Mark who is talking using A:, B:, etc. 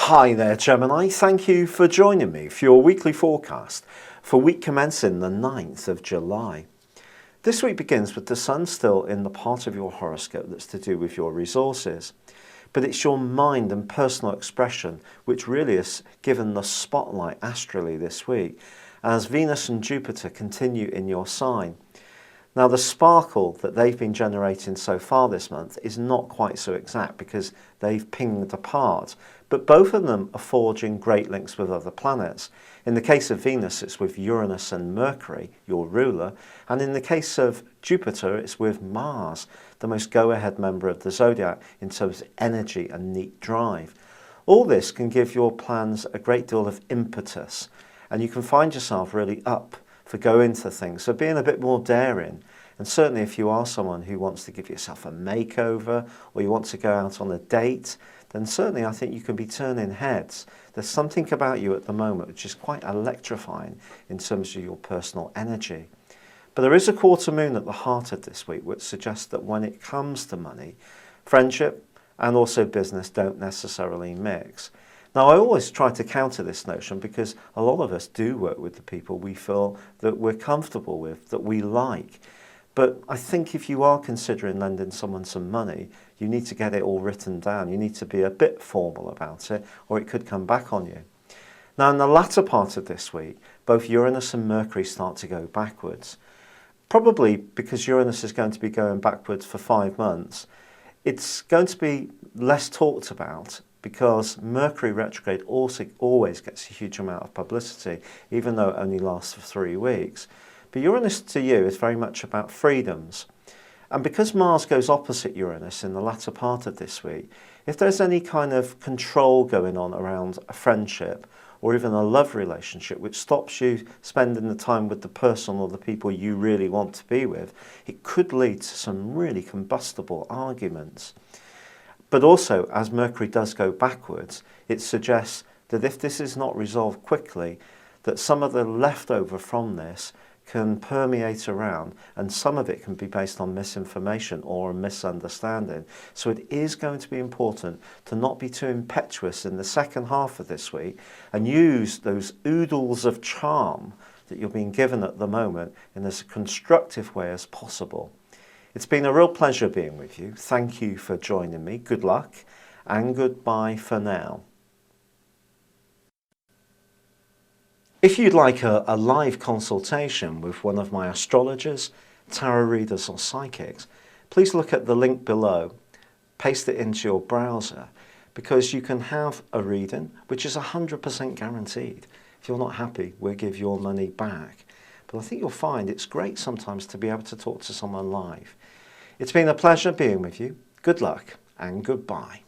A: Hi there, Gemini. Thank you for joining me for your weekly forecast for week commencing the 9th of July. This week begins with the Sun still in the part of your horoscope that's to do with your resources. But it's your mind and personal expression which really is given the spotlight astrally this week, as Venus and Jupiter continue in your sign. Now, the sparkle that they've been generating so far this month is not quite so exact because they've pinged apart, but both of them are forging great links with other planets. In the case of Venus, it's with Uranus and Mercury, your ruler, and in the case of Jupiter, it's with Mars, the most go-ahead member of the zodiac in terms of energy and neat drive. All this can give your plans a great deal of impetus, and you can find yourself really up for going into things, so being a bit more daring. And certainly if you are someone who wants to give yourself a makeover or you want to go out on a date, then certainly I think you can be turning heads. There's something about you at the moment which is quite electrifying in terms of your personal energy. But there is a quarter moon at the heart of this week which suggests that when it comes to money, friendship and also business don't necessarily mix. Now, I always try to counter this notion because a lot of us do work with the people we feel that we're comfortable with, that we like. But I think if you are considering lending someone some money, you need to get it all written down. You need to be a bit formal about it, or it could come back on you. Now, in the latter part of this week, both Uranus and Mercury start to go backwards. Probably because Uranus is going to be going backwards for 5 months, it's going to be less talked about, because Mercury retrograde also always gets a huge amount of publicity, even though it only lasts for 3 weeks. But Uranus to you is very much about freedoms. And because Mars goes opposite Uranus in the latter part of this week, if there's any kind of control going on around a friendship or even a love relationship which stops you spending the time with the person or the people you really want to be with, it could lead to some really combustible arguments. But also, as Mercury does go backwards, it suggests that if this is not resolved quickly, that some of the leftover from this can permeate around, and some of it can be based on misinformation or a misunderstanding. So it is going to be important to not be too impetuous in the second half of this week and use those oodles of charm that you're being given at the moment in as constructive way as possible. It's been a real pleasure being with you. Thank you for joining me. Good luck and goodbye for now. If you'd like a live consultation with one of my astrologers, tarot readers or psychics, please look at the link below, paste it into your browser, because you can have a reading which is 100% guaranteed. If you're not happy, we'll give your money back. But I think you'll find it's great sometimes to be able to talk to someone live. It's been a pleasure being with you. Good luck and goodbye.